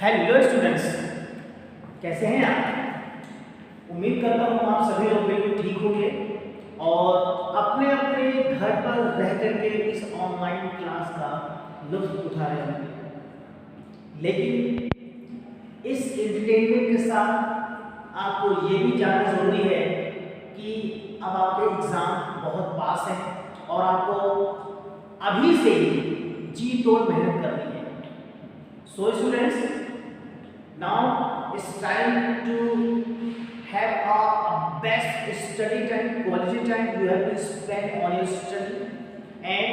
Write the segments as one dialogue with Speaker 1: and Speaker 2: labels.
Speaker 1: Hello students, कैसे हैं आप। उम्मीद करता हूँ आप सभी लोग बिल्कुल ठीक होंगे और अपने अपने घर पर रह करके इस ऑनलाइन क्लास का लुत्फ उठा रहे होंगे। लेकिन इस एंटरटेनमेंट के साथ आपको ये भी जानना जरूरी है कि अब आपके एग्जाम बहुत पास हैं और आपको अभी से जी तोड़ मेहनत करनी है। So students, now it's time to have a best study time, quality time you have to spend on your study, and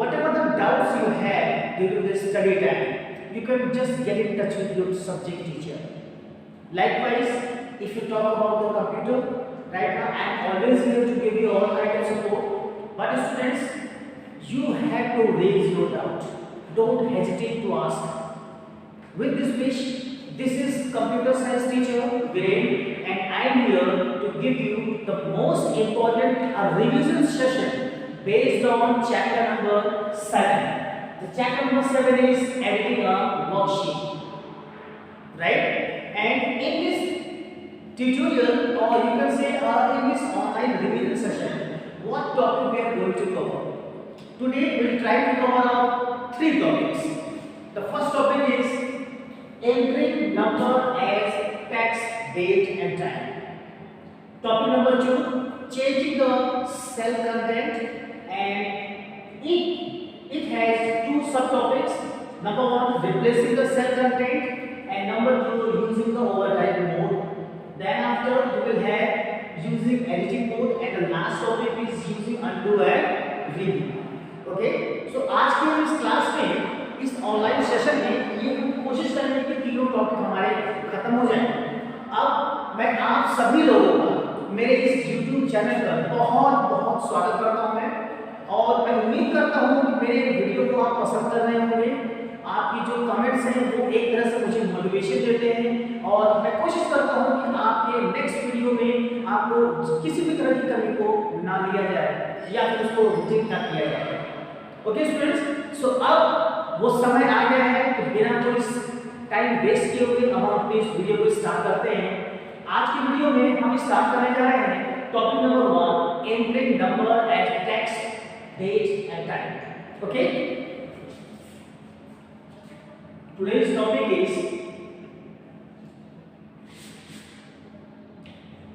Speaker 1: whatever the doubts you have during this study time, you can just get in touch with your subject teacher. Likewise, if you talk about the computer, right now I am always here to give you all kind of support. But students, you have to raise your doubt. Don't hesitate to ask. With this wish, this is computer science teacher Viren, and I am here to give you the most important revision session based on chapter number 7. The chapter number 7 is editing a worksheet, right? And in this tutorial, or you can say in this online revision session, what topic we are going to cover? Today we will try to cover 3 topics. The first topic is entering number as text, date and time. Topic number 2, changing the cell content, and it has 2 subtopics. Number 1, replacing the cell content, and number 2, using the override mode. Then after you will have using editing mode, and the last topic is using undo and redo. Okay, so आज के इस class में, इस online session में ये कोशिश करेंगे कि तीनों टॉपिक हमारे खत्म हो जाएं। अब मैं आप सभी लोगों का मेरे इस YouTube चैनल पर बहुत बहुत स्वागत करता हूं मैं, और मैं उम्मीद करता हूं कि मेरे वीडियो को आप पसंद कर रहे होंगे। आपकी जो कमेंट्स हैं वो एक तरह से मुझे मोटिवेशन देते हैं, और मैं कोशिश करता हूं कि आपके नेक्स्ट वीडियो में आपको किसी भी तरह की कमी को ना लिया जाए या फिर उसको रिजेक्ट ना किया जाए। ओके स्टूडेंट्स, सो अब वो समय आ गया है कि बिना कोई टाइम वेस्ट किए हुए हम अपने इस वीडियो को स्टार्ट करते हैं। आज की वीडियो में हम स्टार्ट करने जा रहे हैं topic number 1, entering number as text, date and time. Okay, today's topic is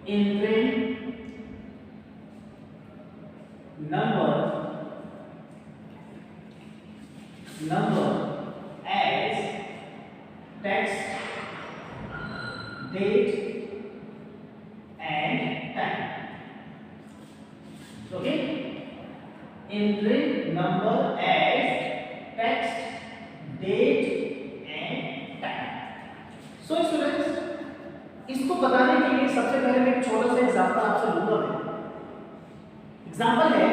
Speaker 1: entering number as text, date and time. Okay, entering number as text, date and time. So students, इसको बताने के लिए सबसे पहले मैं एक छोटा सा एग्जांपल आपसे लूंगा। मैं एग्जांपल है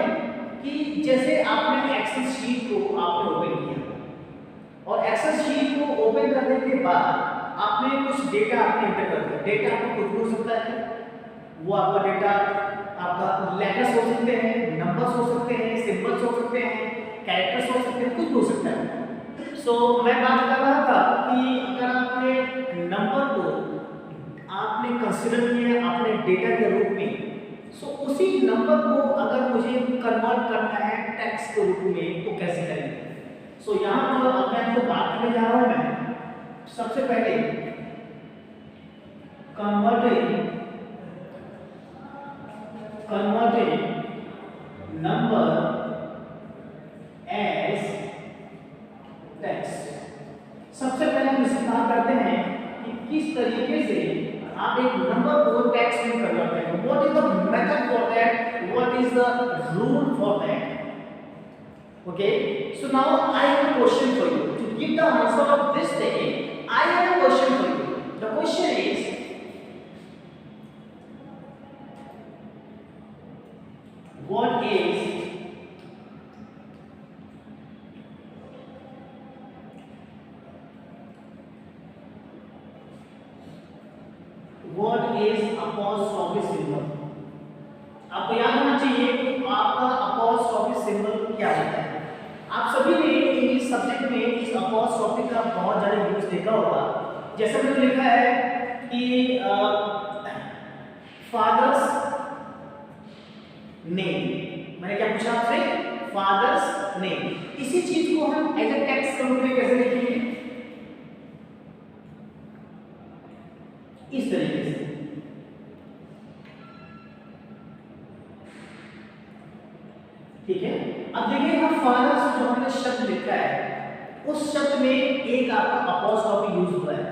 Speaker 1: कि जैसे आपने एक्सेल शीट को आपने ओपन किया, और एक्सेल शीट को ओपन करने के बाद आपने कुछ डेटा आपने एंटर कर दिया। डेटा आपको कुछ भी हो सकता है, वो आपका डेटा आपका लेटर्स हो सकते हैं, नंबर्स हो सकते हैं, सिंबल्स हो सकते हैं, कैरेक्टर्स हो सकते हैं, कुछ भी हो सकता है। सो मैं बात कर रहा था कि अगर आपने नंबर को आपने कंसीडर किया अपने डेटा के रूप में, सो उसी नंबर को अगर मुझे कन्वर्ट करना है टेक्स्ट के रूप में तो कैसे करेंगे। सो यहाँ पर अब मैं आपको बात करने जा रहा हूँ। मैं सबसे पहले कन्वर्टिंग नंबर एज टेक्स्ट। सबसे पहले हम इसे बात करते हैं कि किस तरीके से आप एक नंबर को टेक्स्ट में कन्वर्ट करेंगे। What is the method for that, what is the rule for that. Okay, so now I have a question for you. To give the answer of this thing, I have a question for you. The question is, what is apostrophe symbol? आपको याद होना चाहिए कि आपका apostrophe symbol क्या होता है। आप सभी ने इंग्लिश सब्जेक्ट में इस अपॉस्ट्रोफी का बहुत ज़्यादा यूज देखा होगा, जैसे मैंने लिखा है कि फादर्स नेम, मैंने क्या पूछा आपसे, फादर्स नेम। इसी चीज को हम एज ए टेक्स्ट के रूप में कैसे लिखेंगे, इस तरीके से। ठीक है, अब देखिए हम फादर्स जो हमने शब्द लिखा है उस शब्द में एक आपका अपोस्ट्रोफी यूज हुआ है।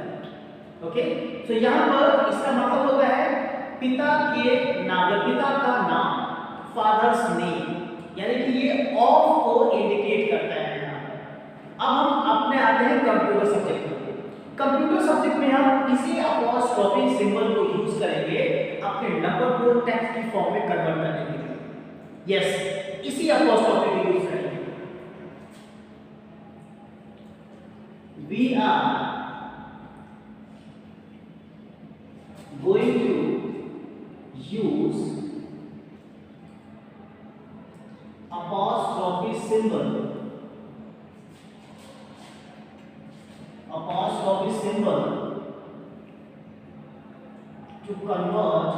Speaker 1: ओके, तो यहां पर इसका मतलब होता है पिता के नाम या पिता का नाम, फादर्स नेम, यानी कि ये ऑफ को इंडिकेट करता है यहाँ। अब हम अपने आते हैं कंप्यूटर सब्जेक्ट में। कंप्यूटर सब्जेक्ट में हम इसी अपोस्ट्रोफी सिंबल को यूज करेंगे अपने नंबर को टेक्स्ट की फॉर्म में कन्वर्ट करने के लिए। यस, इसी अपोस्ट्रोफी को यूज करेंगे। We are going to use apostrophe symbol to convert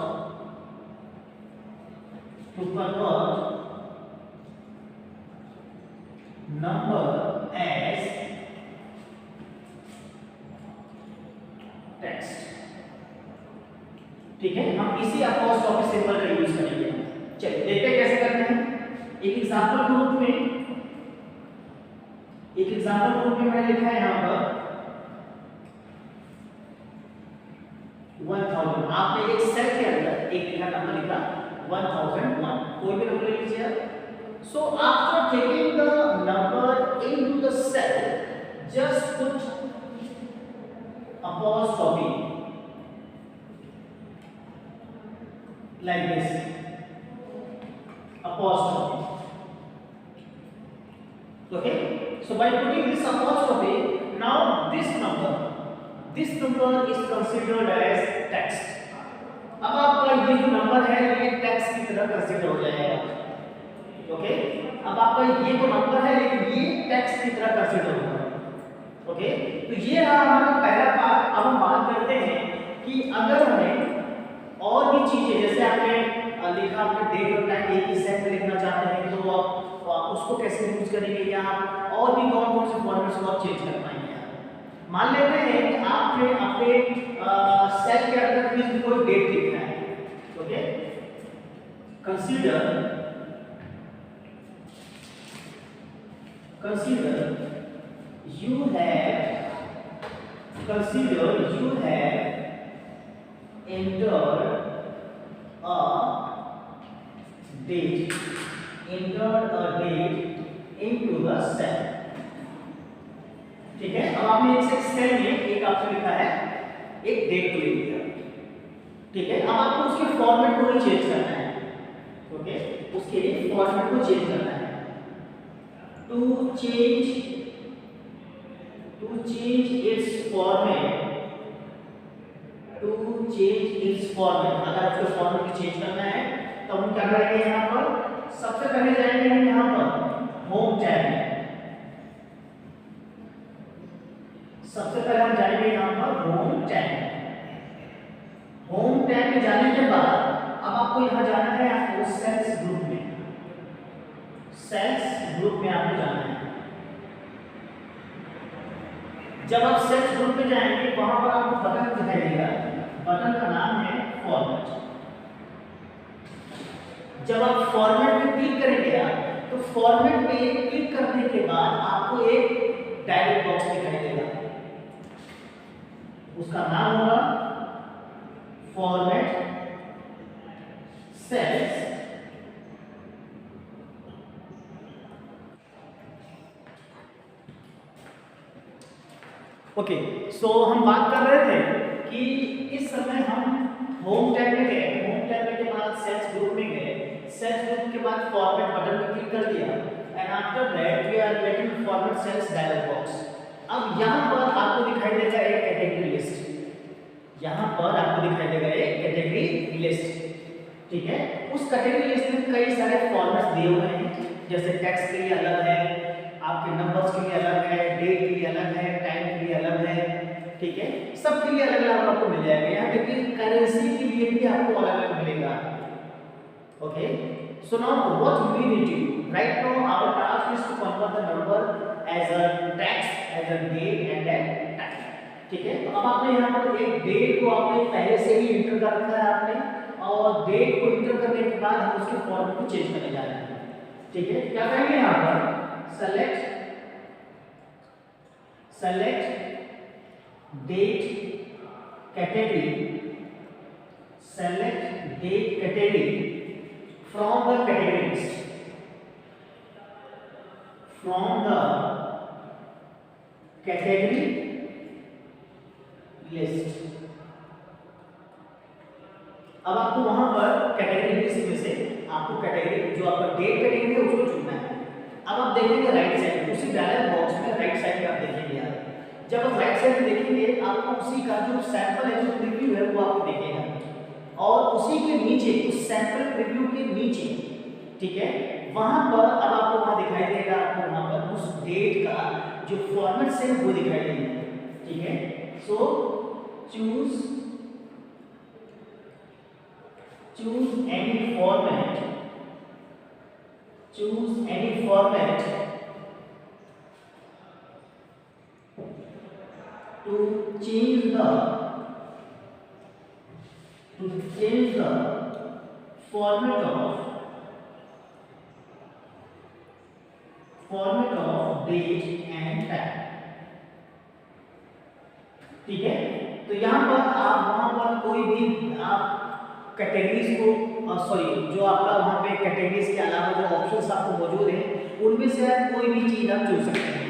Speaker 1: number as text। ठीक है, हम इसी अपोस्ट्रोफी सिंबल का यूज करेंगे। चलिए देखते हैं कैसे करते हैं। एक एग्जांपल के रूप में मैंने लिखा है यहां पर 1000। आपने एक सेल के अंदर एक लिखा नंबर लिखा 1001, कोई भी नंबर ले लीजिए। So after taking the number into the cell, just put apostrophe like this, apostrophe। Okay, so by putting this apostrophe, now this number is considered as text। अब आपका ये जो नंबर है ये टेक्स्ट की तरह कंसीडर हो जाएगा। ओके, अब आपका ये जो नंबर है लेकिन ये टेक्स्ट की तरह कंसीडर होगा। ओके, तो ये रहा हमारा पहला पार्ट। अब हम बात करते हैं कि अगर हमें और भी चीजें, जैसे आपने लिखा आपने डेट और टाइम एक ही सेट में लिखना चाहते हैं तो आप उसको कैसे यूज करेंगे, या आप और भी कौन कौन से फॉर्मेट्स को आप चेंज कर पाएंगे। मान लेते हैं कि आपने अपने सेल के अंदर कोई डेट लिखना है। Okay, consider you have entered a date into the cell। ठीक है, अब आपने एक सेल में एक आपने लिखा है एक डेट को लिख दिया। ठीक है, अब आपको उसके फॉर्मेट को ही चेंज करना है। ओके, उसके लिए फॉर्मेट को चेंज करना है। to change its format, अगर आपको फॉर्मेट को चेंज करना है तो हम क्या करेंगे, यहाँ पर सबसे पहले जाएंगे हम यहाँ पर होम टैब में। सबसे पहले हम जाएंगे यहाँ पर होम टैब में जाने के बाद अब आपको यहाँ जाना है आपको सेल्स ग्रुप में आपको जाना है। जब आप सेल्स ग्रुप में जाएंगे वहां पर आपको बटन दिखाई देगा, बटन का नाम है फॉर्मेट। जब आप फॉर्मेट पे क्लिक करेंगे तो फॉर्मेट पे क्लिक करने के बाद आपको एक डायलॉग बॉक्स दिखाई देगा, उसका नाम होगा फॉर्मेट सेल्स। ओके, सो हम बात कर रहे थे कि इस समय हम होम टैब में गए, होम टैब के बाद सेल्स ग्रुप में गए, सेल्स ग्रुप के बाद फॉर्मेट बटन पे क्लिक कर दिया and after that we are getting format cells dialog box. अब यहाँ पर आपको दिखाई देगा एक कैटेगरी लिस्ट, यहाँ पर आपको दिखाई देगा एक कैटेगरी लिस्ट। ठीक है, उस कैटेगरी लिस्ट में कई सारे फॉर्मेट्स दिए हुए हैं, जैसे टेक्स्ट के लिए अलग है, आपके नंबर्स के लिए अलग है, डेट के लिए अलग है, टाइम के लिए अलग है, ठीक है, सबके लिए अलग अलग आपको मिल जाएगा। यहाँ पे कि करेंसी के लिए भी आपको अलग अलग मिलेगा। Okay, so now what we need to do right now, our task is to convert the number as a text, as a date and a time. ठीक है, तो अब आपने यहाँ पर एक डेट को आपने पहले से ही इंटर कर रखा है आपने, और डेट को इंटर करने के बाद हम उसके फॉर्मेट को चेंज करने जा रहे हैं। ठीक है, क्या करेंगे यहाँ पर, select date category, select date category from the category list, from the category list. अब आपको वहां पर कैटेगरी लिस्ट में से आपको कैटेगरी जो आपका डेट कैटेगरी है उसको चुनना है। अब आप देखेंगे राइट साइड, उसी डायलॉग बॉक्स में राइट साइड में आप देखेंगे यार, जब आप राइट साइड में देखेंगे आपको उसी का जो सैंपल है, जो प्रीव्यू है वो आपको दिखेगा, और उसी के नीचे उस सैंपल प्रीव्यू के नीचे, ठीक है, वहां पर अब आपको वहां दिखाई देगा, आपको वहां पर उस डेट का जो फॉर्मेट से वो दिखाई देगा। ठीक है, so choose any format, choose any format to change the format of date and time। ठीक है, तो यहाँ पर आप वहां पर कोई भी आप कैटेगरीज को सॉरी जो आपका वहाँ पे कैटेगरीज के अलावा जो ऑप्शंस आपको मौजूद हैं उनमें से आप कोई भी चीज़ आप चुन सकते हैं।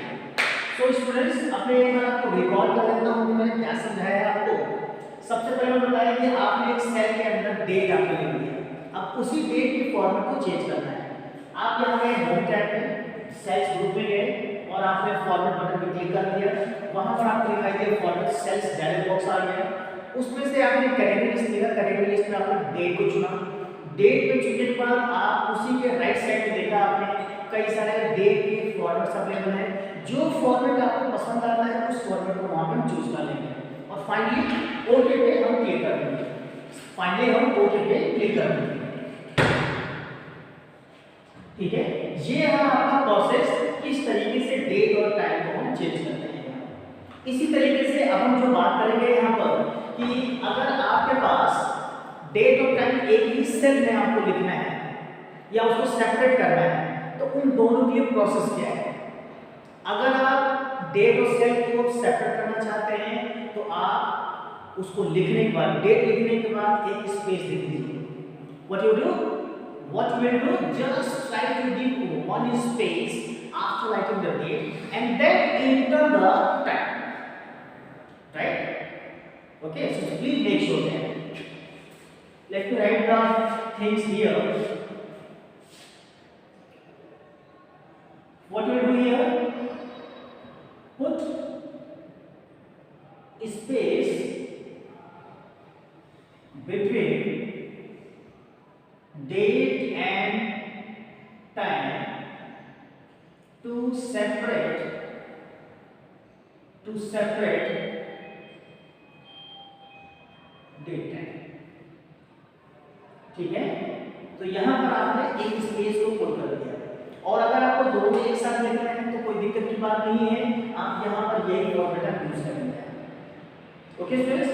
Speaker 1: सो स्टूडेंट्स, अपने एक बार आपको रिकॉल कर लेता हूँ कि मैंने क्या समझाया है आपको। सबसे पहले मैंने बताया कि आपने एक सेल के अंदर डेट आपने लिख दिया, अब उसी डेट के फॉर्मेट को चेंज करना है। आप यहाँ पे होम टैब में सेल्स ग्रुप में गए और आपने फॉर्मेट बटन पर क्लिक कर दिया, वहाँ पर आपको दिखाई दिया फॉर्मेट सेल्स डायलॉग बॉक्स आ गया, उसमें से आपने कैटेगरी लिस्ट लिखा, कैटेगरी लिस्ट में आपने डेट को चुना, डेट पे चुनने के बाद आप उसी के राइट साइड में देखा आपने कई सारे डेट के फॉर्मेट्स अवेलेबल हैं, जो फॉर्मेट आपको पसंद आता है उस फॉर्मेट को वहां पे चूज कर लेंगे और फाइनली ओके पे हम क्लिक कर देंगे। ठीक है, ये है आपका प्रोसेस, किस तरीके से डेट और टाइम को हम चेंज करते हैं। इसी तरीके से अब हम जो बात करेंगे यहाँ पर कि अगर आपके पास डेट और टाइम एक ही सेल में आपको लिखना है या उसको सेपरेट करना है, तो उन दोनों के लिए प्रोसेस क्या है। अगर आप डेट और सेल को सेपरेट करना चाहते हैं तो आप उसको लिखने के बाद, डेट लिखने के बाद एक स्पेस दे दीजिए। What you will do, just try to give one space after writing the date and then enter the time, right? Okay, so please make sure that let me write the things here. What you will do here, put space between date and time to separate date time। ठीक है, तो यहां पर आपने एक space को put कर दिया, और अगर आपको दोनों एक साथ लिखना है तो कोई दिक्कत की बात नहीं है, आप यहां पर यही फॉर्मेट यूज करेंगे। Okay students,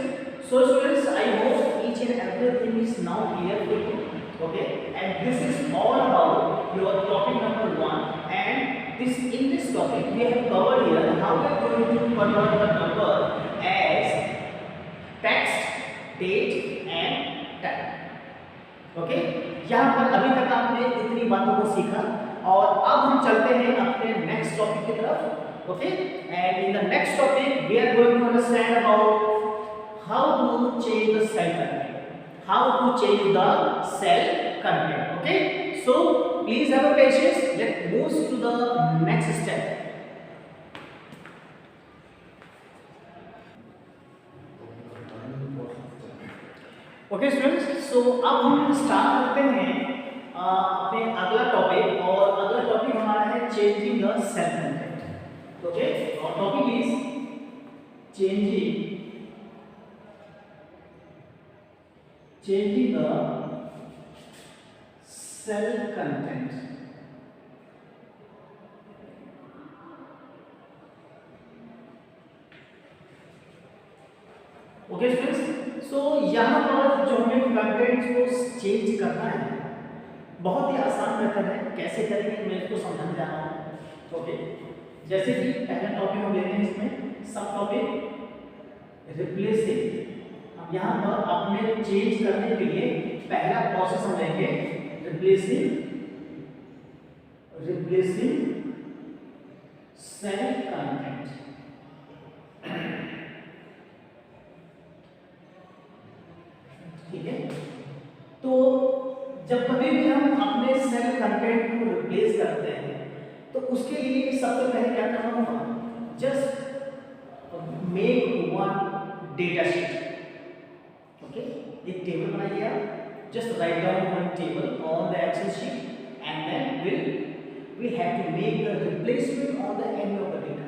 Speaker 1: so students, I hope each and everything is now clear for you. Okay, and this is all about your topic number 1, and in this topic we have covered here how we are going to convert the number as text, date and time। Okay, यहाँ पर अभी तक आपने इतनी बातों को सीखा और अब हम चलते हैं अपने नेक्स्ट टॉपिक की तरफ। Okay, and in the next topic we are going to understand about how to change the cell content। How to change the cell content? Okay, so please have a patience. Let's move to the next step. Okay students, so अब हम start करते हैं अपने अगला topic, और अगला topic हमारा है changing the cell content. Okay, और topic is changing changing the cell content. Okay students, so यहाँ पर जो हमें कंटेंट को चेंज करना है, बहुत ही आसान मेथड है। कैसे करेंगे मैं इसको समझाने जा रहा हूँ। ओके, जैसे कि पहला टॉपिक हम लेते हैं, इसमें सब टॉपिक रिप्लेसिंग। हम यहाँ पर अपने चेंज करने के लिए पहला प्रोसेस हम लेंगे रिप्लेसिंग सेल कंटेंट। ठीक है, तो जब कभी भी हम अपने सेल कंटेंट को रिप्लेस करते हैं तो उसके लिए सबसे पहले क्या करना होगा, just make one data sheet. Okay, एक टेबल बनाइए आप, just write down one table on the excel sheet and then we have to make the replacement on the end of the data।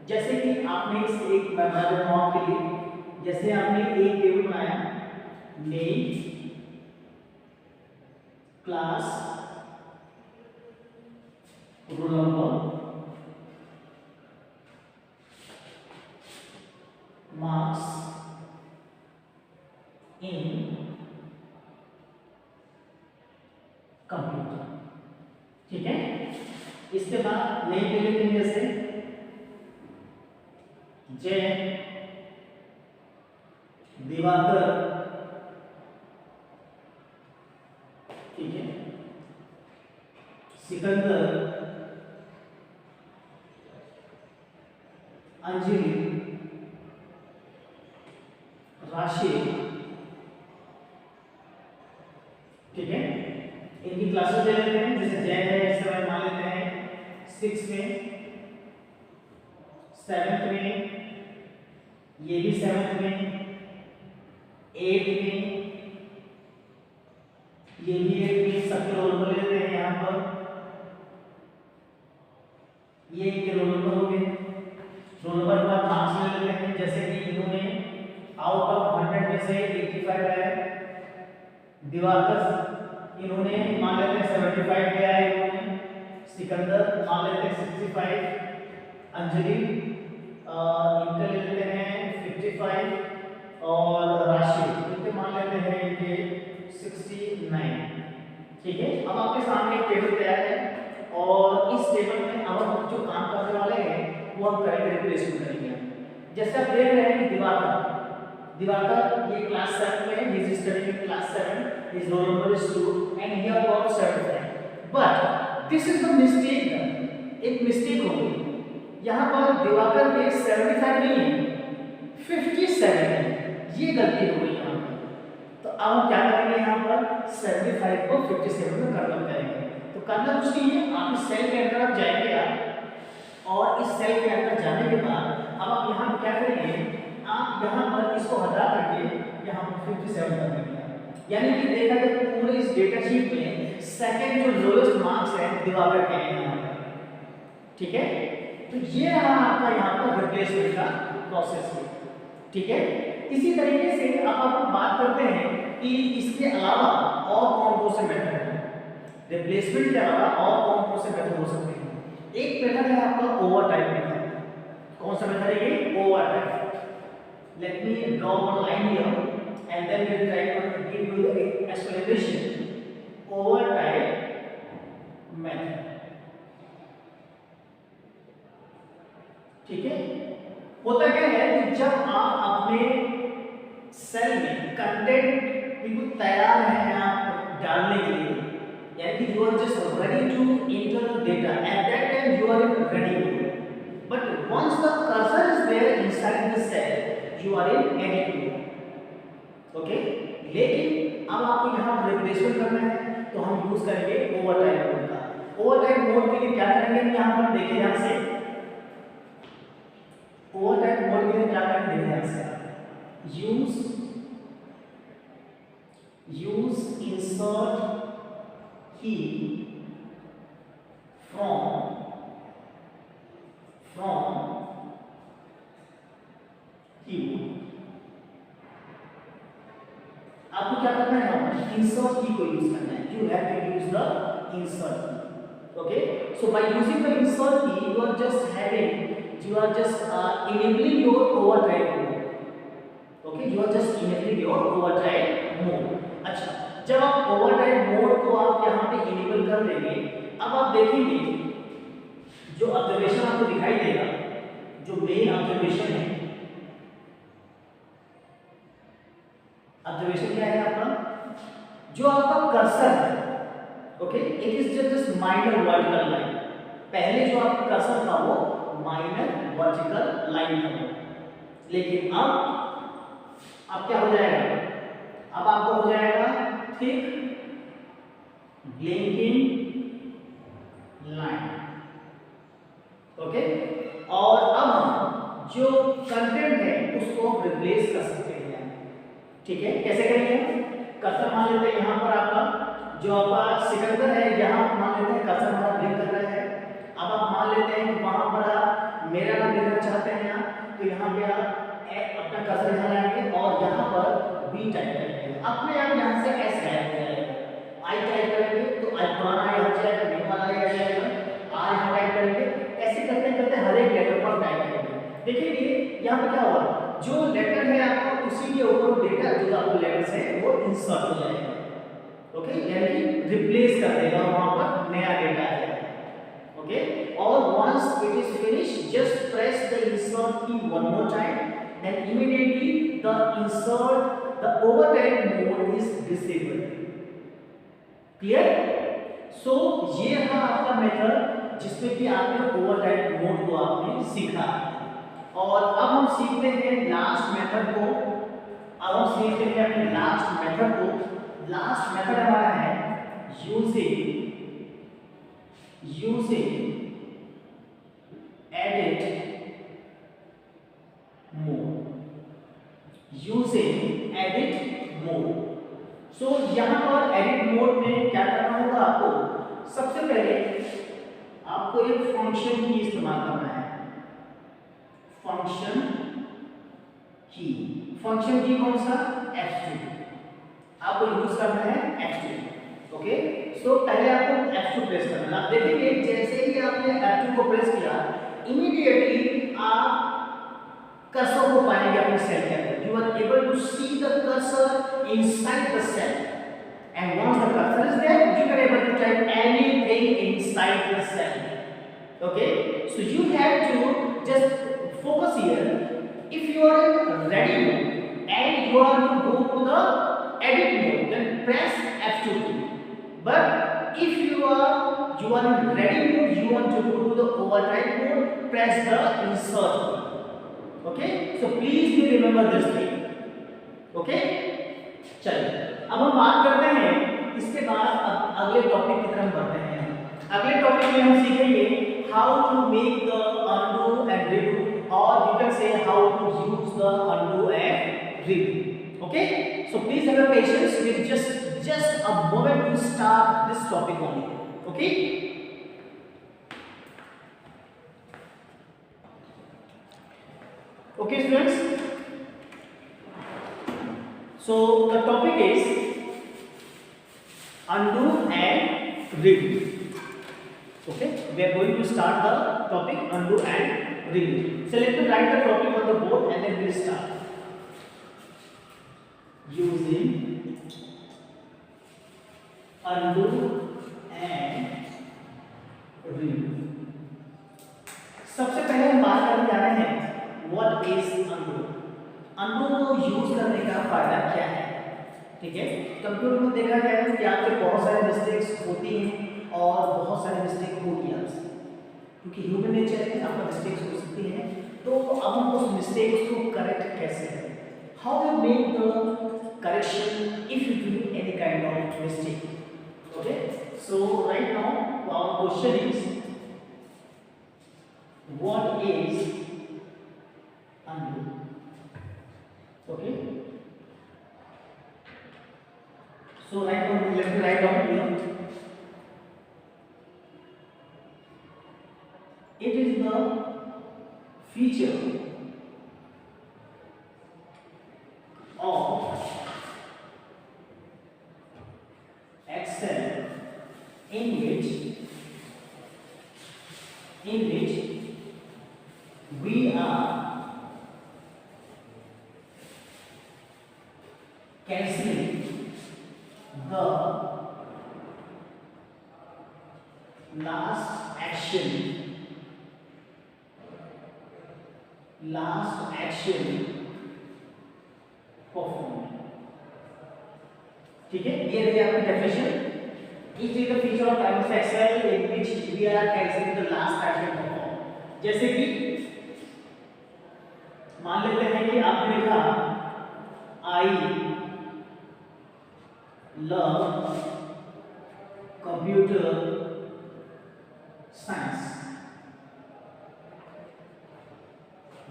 Speaker 1: जैसे कि आपने इस एक बना देता हूं आपके लिए, जैसे आपने एक टेबल बनाया, name, class, roll number, marks in computer. ठीक है, इसके बाद नेम ले लेते हैं, जैसे जय दिवाकर। ठीक है, सिकंदर, अंजलि, राशि। ठीक है, इनकी क्लासेस ले लेते हैं, जैसे जय है, इस तरह मान लेते हैं 6 में, 7 में, ये भी 7 में, 8 में, ये भी 8 में, सबके रोल नंबर ले लेते हैं यहाँ पर। ये इनके रोल नंबर हो गए। रोल नंबर के बाद मार्क्स ले लेते हैं, जैसे कि इन्होंने आउट ऑफ 100 में से 85 लाए, दिवाकर इन्होंने मान लेते हैं 75 लिया है इन्होंने, सिकंदर मान लेते हैं 65, अंजलि इनके ले लेते हैं 55 और राशि इनके मान लेते हैं इनके 69। ठीक है, अब आपके सामने एक टेबल तैयार है और इस टेबल में अब हम जो काम करने वाले हैं वो हम करेंगे, रिप्लेसमेंट करेंगे। जैसे आप देख रहे हैं कि दिवाकर ये क्लास 7 में है, he is studying in class 7, his roll number is 2 and he have got 75, but this is the mistake done। एक मिस्टेक हो गई यहाँ पर, दिवाकर में 75 नहीं है 57 है, ये गलती हो गई यहाँ पर। तो अब हम क्या करेंगे, यहाँ पर 75 को 57 में कन्वर्ट करेंगे। तो करना कुछ नहीं है, आप इस सेल के अंदर आप जाएंगे आप, और इस सेल के अंदर जाने के बाद अब आप यहाँ क्या करेंगे, आप यहाँ पर इसको हटा करके यहाँ पर 57 कर देंगे। यानी कि देखा जाए पूरे इस डेटा शीट में सेकंड जो लोएस्ट मार्क्स है दिवाकर के हैं यहाँ पर। ठीक है, तो ये रहा आपका यहाँ पर रिप्लेसमेंट का प्रोसेस है। ठीक है, इसी तरीके से अब हम बात करते हैं कि इसके अलावा और कौन कौन से मेथड हैं, रिप्लेसमेंट के अलावा और कौन कौन से मेथड हो सकते हैं। एक मेथड है आपका ओवरटाइप मेथड। कौन सा मेथड है ये, ओवरटाइप। Let me draw one line here and then we'll try to give you the explanation। Overtype method। ठीक है, होता क्या है कि जब आप अपने सेल में कंटेंट बिल्कुल तैयार है आप डालने के लिए, यानी कि you are just ready to enter the data, at that time you are in ready mode, but once the cursor is there inside the cell you are in edit mode। Okay, लेकिन अब आपको यहाँ replacement करना है तो हम use करेंगे ओवरटाइप mode का। ओवरटाइप मोड के लिए क्या करेंगे, हम यहाँ पर देखिए, ध्यान से ओवरटाइप मोड के लिए क्या करेंगे, ध्यान से यूज इंसर्ट की फ्रॉम कीबोर्ड। अब आपको क्या करना है, इंसर्ट की को यूज करना है. You have to use the insert key. Okay, so by using the insert key, you are just enabling your overdrive mode. Okay, you are just enabling your overdrive mode. अच्छा, जब आप overdrive mode को आप यहाँ पे enable कर देंगे, अब आप देखेंगे जो ऑब्जर्वेशन आपको दिखाई देगा, जो मेन ऑब्जर्वेशन है, ऑब्जर्वेशन क्या है आपका, जो आपका कर्सर है. Okay, it is just minor vertical line. पहले जो आपका कर्सर था वो माइनर वर्टिकल लाइन था, लेकिन अब क्या हो जाएगा, अब आपको हो जाएगा थिक ब्लिंकिंग लाइन. ओके, और अब जो कंटेंट है उसको रिप्लेस कर सकते हैं. ठीक है, कैसे करेंगे, कर्सर मान लेते हैं यहाँ पर आपका जो आपका सिकंदर है, यहाँ मान लेते हैं कर्सर हमारा ब्लिंक कर रहा है. अब आप मान लेते हैं कि वहां पर आप मेरा नाम लिखना चाहते हैं यहाँ, तो यहाँ पे आप अपना कर्सर यहाँ लाएंगे और यहाँ पर बी टाइप करेंगे. अपने आप यहाँ से एस गायब हो जाएगा. आई टाइप करेंगे तो आई पुराना आई हो जाएगा, न्यू वाला आई आ जाएगा. आर यहाँ टाइप करेंगे. ऐसे करते करते हर एक लेटर पर टाइप करेंगे. देखिए यहाँ पे क्या हुआ, जो लेटर है आपका उसी के ऊपर डेटा जो आपको लेटर्स है वो इंसर्ट हो जाएगा. ओके, यानी कि रिप्लेस कर देगा, वहां पर नया डेटा आ जाएगा. ओके, और once it is finished, just press the insert key one more time, then immediately the overdrive mode is disabled. Clear? So ये है आपका मेथड जिसमें कि आपने ओवरराइड मोड को आपने सीखा. और अब हम सीखते हैं लास्ट मेथड को. अब हम सीखते हैं अपने लास्ट मेथड को. लास्ट मेथड हमारा है यूजिंग एडिट मोड. सो यहाँ पर एडिट मोड में क्या करना होगा आपको, सबसे पहले आपको एक फंक्शन की इस्तेमाल करना है. फंक्शन की कौन सा, f2 आपको यूज करना है. f2. ओके, सो पहले आपको f2 प्रेस करना है. आप देखेंगे जैसे ही आपने f2 को प्रेस किया, इमीडिएटली आप कर्सर को पाएंगे अपने सेल के अंदर. You are able to see the cursor inside the cell, and once the cursor is there you can able to type anything inside the cell. Okay, so you have to just focus here. If you are in ready mode and you are to go to the edit mode, then press F2 key. But if you are in ready mode, you want to go to the overdrive mode, press the insert key. Okay, so please do remember this thing. Okay, चलिए अब हम बात करते हैं. इसके बाद अब अगले टॉपिक की तरफ बढ़ते हैं. अगले टॉपिक में हम सीखेंगे how to make the undo and redo, or you can say how to use the undo and redo. Okay, so please have a patience with just a moment to start this topic only. Okay, okay students, so the topic is undo and redo. Okay, we are going to start the topic undo and redo. So let me write the topic on the board and then we'll start. Using undo and redo. सबसे पहले हम बात करने जा रहे हैं what is undo. undo को use करने का फायदा क्या है. ठीक है, कंप्यूटर में देखा जाए कि आपसे बहुत सारे मिस्टेक्स होती हैं और बहुत सारे मिस्टेक होगी आपसे, क्योंकि ह्यूमन नेचर है, आपका मिस्टेक्स हो सकती हैं. तो अब हम उस मिस्टेक्स को करेक्ट कैसे करें, how we make the correction if you do any kind of mistake. Okay, so right now our question is what is undo. Okay, so right now let me write down here. It is the feature of last action performed. ठीक है, ये रही आपकी definition. Each is the feature of MS Excel in which we are carrying the last action performed. जैसे कि मान लेते हैं कि आपने लिखा I love computer science.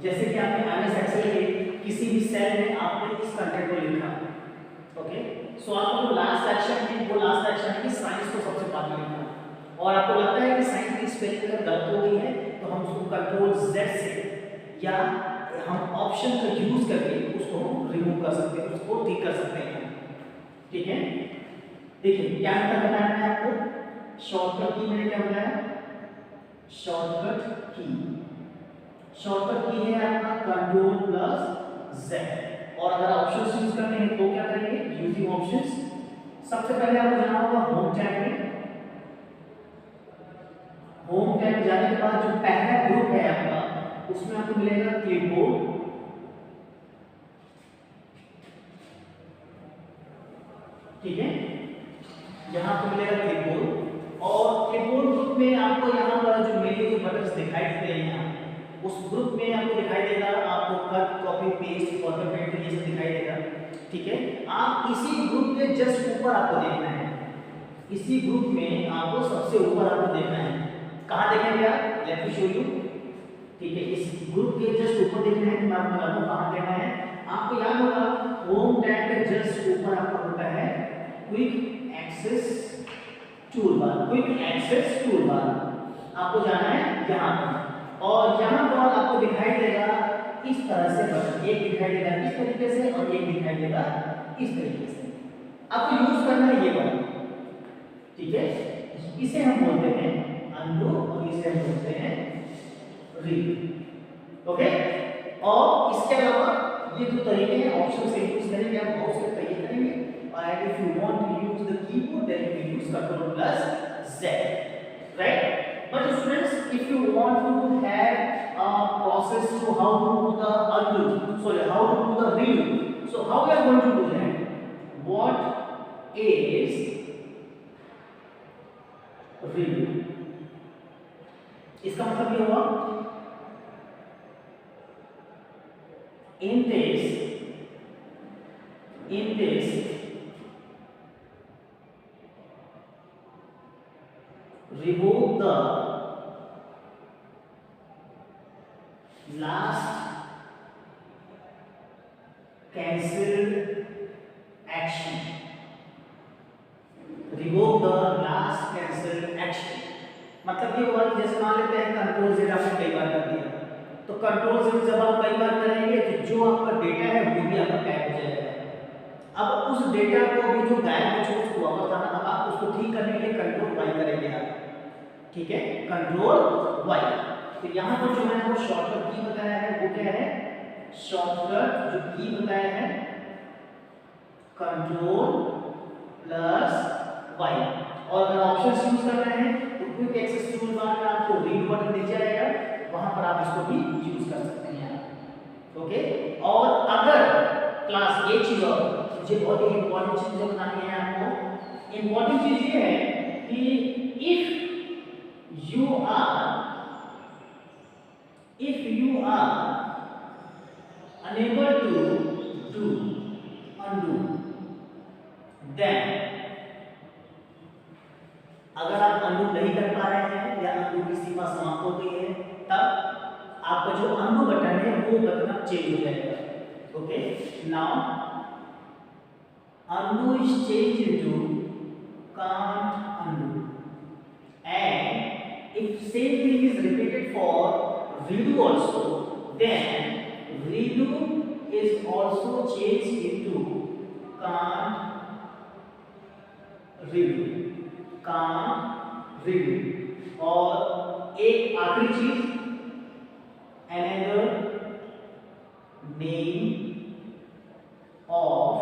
Speaker 1: जैसे कि आपने MS Excel के किसी भी सेल में आपने इस कंटेंट को लिखा, ओके. सो आपको जो लास्ट एक्शन है वो लास्ट एक्शन है कि साइंस को सबसे बाद में लिखना, और आपको लगता है कि साइंस की स्पेलिंग अगर गलत हो गई है तो हम उसको कंट्रोल Z से या हम ऑप्शन का यूज करके उसको रिमूव कर सकते हैं, उसको ठीक कर सकते हैं. ठीक है, देखिए क्या मतलब बताया मैंने आपको. शॉर्टकट की मैंने क्या बताया, शॉर्टकट की है आपका कंट्रोल प्लस Z. और अगर ऑप्शंस यूज करने हैं तो क्या करेंगे, यूजिंग ऑप्शंस. सबसे पहले आपको जाना होगा होम टैब में. होम टैब जाने के बाद जो पहला ग्रुप है आपका उसमें आपको मिलेगा क्लिपबोर्ड. ठीक है, यहाँ आपको मिलेगा क्लिपबोर्ड. और क्लिपबोर्ड ग्रुप में आपको यहाँ पर जो मेरे जो बटन्स दिखाई देते हैं उस ग्रुप में आपको दिखाई देगा, आपको कट कॉपी पेस्ट फॉर्मेट ये सब दिखाई देगा. ठीक है, आप इसी ग्रुप के जस्ट ऊपर आपको देखना है, इसी ग्रुप में आपको सबसे ऊपर आपको देखना है. कहाँ देखेंगे आप, लेट मी शो यू. ठीक है, इस ग्रुप के जस्ट ऊपर देखना है. मैं आपको बताता हूँ कहाँ देखना है. आपको याद होगा होम टैब के जस्ट ऊपर आपका होता है quick access toolbar. Quick access toolbar आपको जाना है यहाँ पर, और यहाँ पर आपको दिखाई देगा इस तरह से बटन. एक दिखाई देगा इस तरीके से और एक दिखाई देगा इस तरीके से. आपको यूज करना है ये बटन. ठीक है, इसे हम बोलते हैं अनडू और इसे हम बोलते हैं रीड. ओके, और इसके अलावा ये जो तरीके हैं ऑप्शन से यूज करेंगे, आप बहुत से तरीके करेंगे. और if you want to use the keyboard then you use control plus Z, right. But students, if you want to have a process to how to do the undo, sorry, how to do the redo, so how we are going to do that? What is redo? इसका मतलब ये हुआ in this revoke the last cancelled action. Revoke the last cancelled action. मतलब ये हुआ कि जैसे मान लेते हैं कंट्रोल Z आपने कई बार कर दिया, तो कंट्रोल Z जब आप कई बार करेंगे तो जो आपका डेटा है वो भी आपका गायब हो जाएगा. अब उस डेटा को भी जो गायब हो चुका उसको वापस आना, अब आप उसको ठीक करने के लिए कंट्रोल Y करेंगे आप. ठीक है, कंट्रोल Y. तो यहाँ पर जो मैंने आपको शॉर्टकट की बताया है वो क्या है, शॉर्टकट जो की बताया है कंट्रोल प्लस Y. और अगर ऑप्शंस यूज करना है तो क्विक एक्सेस टूलबार में आपको रीड बटन दिख जाएगा, वहां पर आप इसको भी यूज कर सकते हैं. ओके, और अगर क्लास एक चीज और मुझे बहुत ही इंपॉर्टेंट चीज बतानी है आपको. इंपॉर्टेंट चीज ये है कि if you are unable to do undo, then अगर आप अनडू नहीं कर पा रहे हैं या अनडू की सीमा समाप्त हो गई है, तब आपका जो अनडू बटन है वो बटन चेंज हो जाएगा. Okay, now undo is changed into can't undo, and if same thing is repeated for redo also, then redo is also changed into can't redo. और एक आखिरी चीज, another name of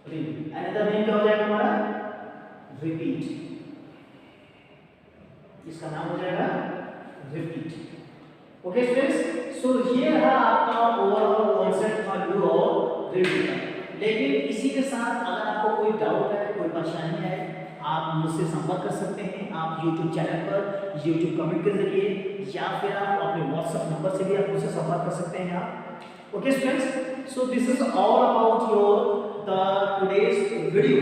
Speaker 1: repeat. another name क्या हो जाएगा हमारा, repeat. इसका नाम हो जाएगा repeat. ओके स्टूडेंट्स, सो ये है आपका overall concept on your reading. लेकिन इसी के साथ अगर आपको कोई डाउट है, कोई परेशानी है, आप मुझसे संपर्क कर सकते हैं। आप YouTube चैनल पर YouTube कमेंट के जरिए या फिर आप अपने WhatsApp नंबर से भी आप मुझसे संपर्क कर सकते हैं आप। Okay students, so this is all about your the today's video.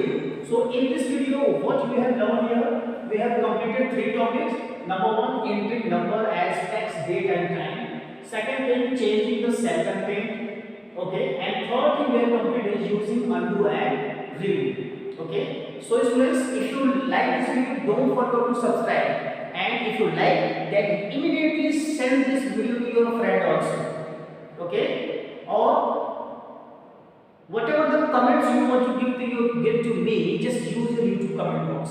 Speaker 1: So in this video what we have done here, we have completed three topics. Number one, entering number as text, date and time. Second thing, changing the cell content. Okay, and third thing we have completed using undo and review. Okay, so students, if you like this video, don't forget to subscribe, and if you like, then immediately send this video to your friend also. Okay, or whatever the comments you want to give to me, just use your YouTube comment box.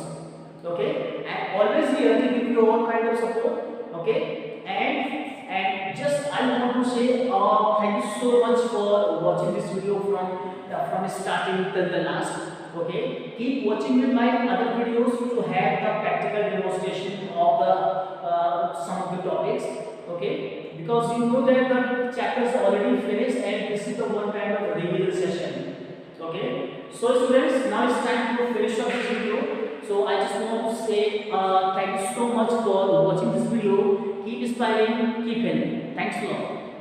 Speaker 1: Okay, and always here to give you all kind of support. Okay, and just I want to say thank you so much for watching this video from starting till the last. Okay, keep watching with my other videos to have the practical demonstration of the some of the topics. Okay, because you know that the chapter is already finished and this is the one kind of revision session. Okay, so students, now it's time to finish up this video. So I just want to say thanks so much for watching this video. Keep inspiring, keep healthy. Thanks a lot.